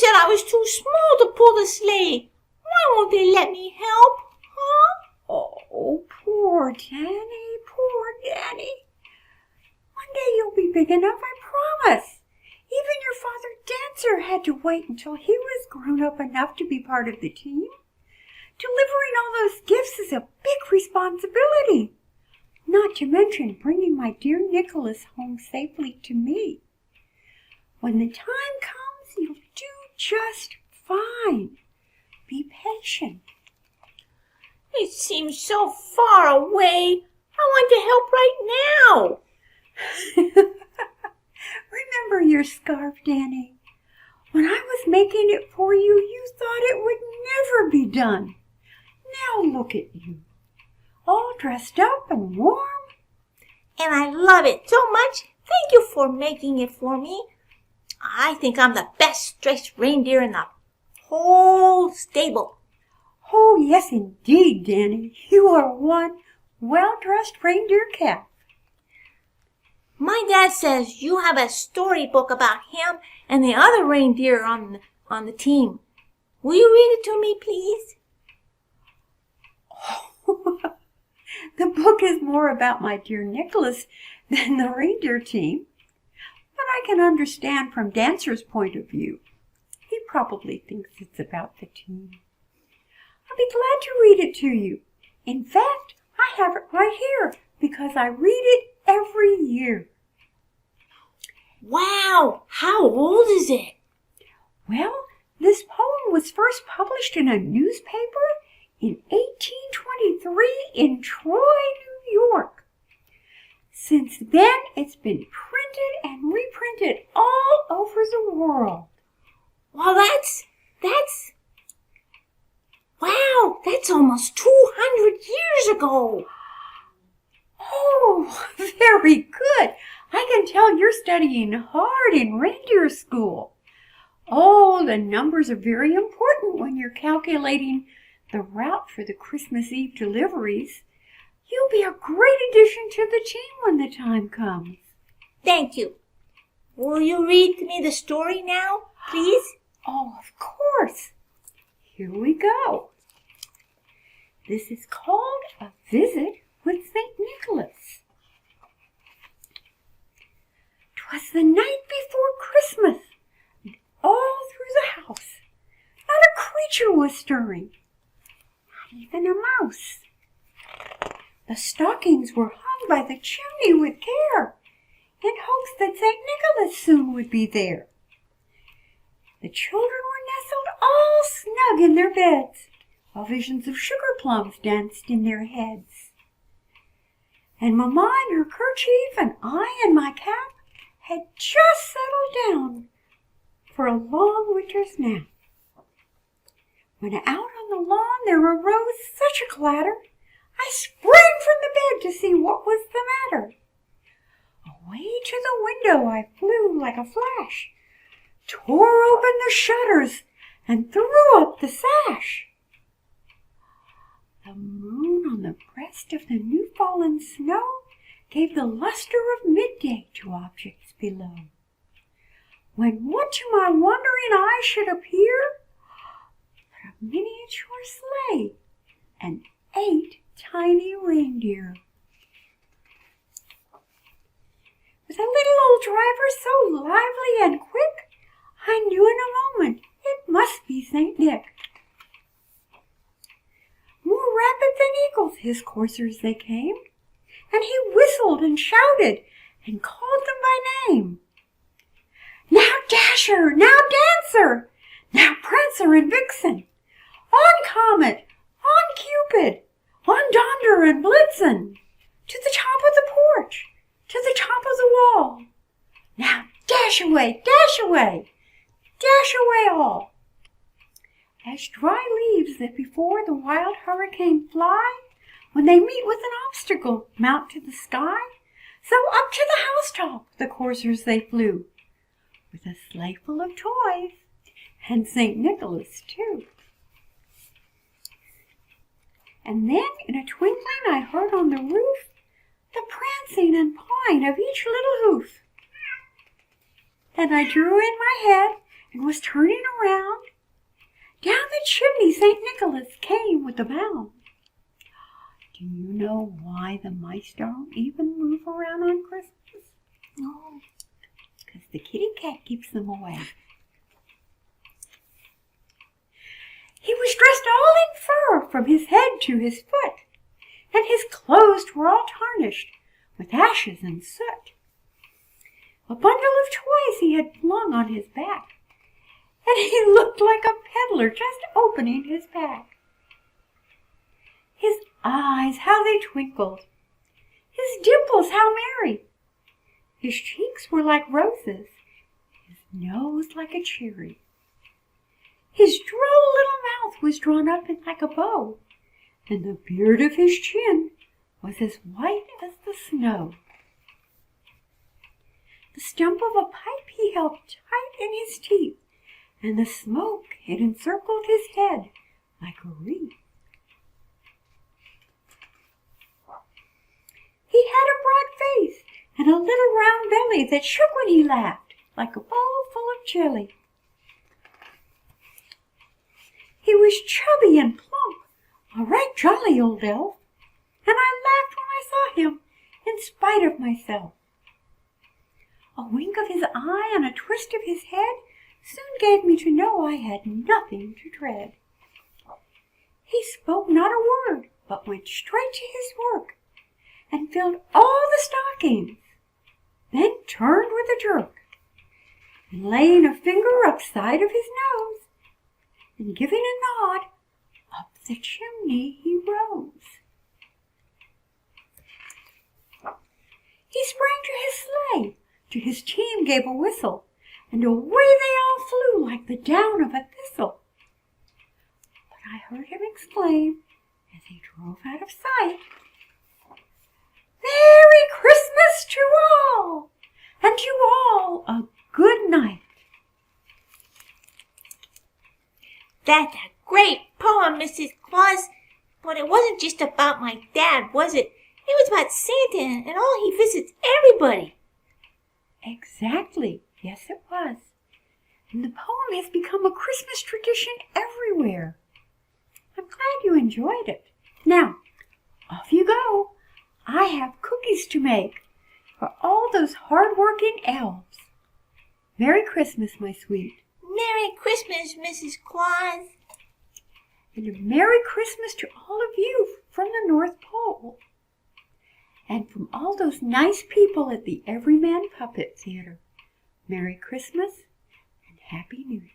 said I was too small to pull the sleigh. Why won't they let me help, huh? Oh, poor Danny, poor Danny. One day you'll be big enough, I promise. Even your father Dancer had to wait until he was grown up enough to be part of the team. Delivering all those gifts is a big responsibility, not to mention bringing my dear Nicholas home safely to me. When the time comes, you'll do just fine. Be patient. It seems so far away. I want to help right now. Remember your scarf, Danny. When I was making it for you, you thought it would never be done. Now look at you, all dressed up and warm. And I love it so much. Thank you for making it for me. I think I'm the best dressed reindeer in the whole stable. Oh, yes, indeed, Danny. You are one well-dressed reindeer calf. My dad says you have a storybook about him and the other reindeer on the team. Will you read it to me, please? The book is more about my dear Nicholas than the reindeer team, but I can understand from Dancer's point of view. He probably thinks it's about the team. I'll be glad to read it to you. In fact, I have it right here because I read it every year. Wow! How old is it? Well, this poem was first published in a newspaper in 1823 in Troy, New York. Since then, it's been printed and reprinted all over the world. Well, that's almost 200 years ago. Oh, very good. I can tell you're studying hard in reindeer school. Oh, the numbers are very important when you're calculating the route for the Christmas Eve deliveries. You'll be a great addition to the team when the time comes. Thank you. Will you read me the story now, please? Oh, of course. Here we go. This is called A Visit with St. Nicholas. 'Twas the night before Christmas, and all through the house not a creature was stirring, not even a mouse. The stockings were hung by the chimney with care, in hopes that St. Nicholas soon would be there. The children were nestled all snug in their beds, while visions of sugar plums danced in their heads. And Mamma in her kerchief and I in my cap had just settled down for a long winter's nap. When out on the lawn there arose such a clatter, I sprang from the bed to see what was the matter. Away to the window I flew like a flash, tore open the shutters, and threw up the sash. The moon on the breast of the new-fallen snow gave the luster of midday to objects below. When what to my wondering eye should appear but a miniature sleigh and 8 tiny reindeer. With a little old driver so lively and quick, I knew in a moment it must be St. Nick. More rapid than eagles his coursers they came, and he whistled and shouted and called them by name. Now Dasher, now Dancer, now Prancer and Vixen, on Comet, on Cupid, on Donder and Blitzen, to the top of the porch, to the top of the wall. Now dash away, dash away, dash away all. As dry leaves that before the wild hurricane fly, when they meet with an obstacle, mount to the sky, so up to the housetop the coursers they flew, with a sleigh full of toys, and St. Nicholas too. And then in a twinkling I heard on the roof the prancing and pawing of each little hoof. Then I drew in my head and was turning around. Down the chimney St. Nicholas came with a bound. Do you know why the mice don't even move around on Christmas? No. Because the kitty cat keeps them away. He was dressed all in fur from his head to his foot, and his clothes were all tarnished with ashes and soot. A bundle of toys he had flung on his back, and he looked like a peddler just opening his pack. His eyes, how they twinkled! His dimples, how merry! His cheeks were like roses, his nose like a cherry. His droll little mouth was drawn up like a bow, and the beard of his chin was as white as the snow. The stump of a pipe he held tight in his teeth, and the smoke had encircled his head like a wreath. He had a broad face and a little round belly that shook when he laughed, like a bowl full of jelly. He was chubby and plump, a right jolly old elf, and I laughed when I saw him, in spite of myself. A wink of his eye and a twist of his head soon gave me to know I had nothing to dread. He spoke not a word, but went straight to his work, and filled all the stockings, then turned with a jerk, and laying a finger upside of his nose, and giving a nod, up the chimney he rose. He sprang to his sleigh, to his team gave a whistle, and away they all flew like the down of a thistle. But I heard him exclaim, as he drove out of sight, "Merry Christmas to all, and to all a good night." That's a great poem, Mrs. Claus. But it wasn't just about my dad, was it? It was about Santa and all he visits everybody. Exactly. Yes, it was. And the poem has become a Christmas tradition everywhere. I'm glad you enjoyed it. Now, off you go. I have cookies to make for all those hard-working elves. Merry Christmas, my sweet. Merry Christmas, Mrs. Claus. And a Merry Christmas to all of you from the North Pole. And from all those nice people at the Everyman Puppet Theater. Merry Christmas and Happy New Year.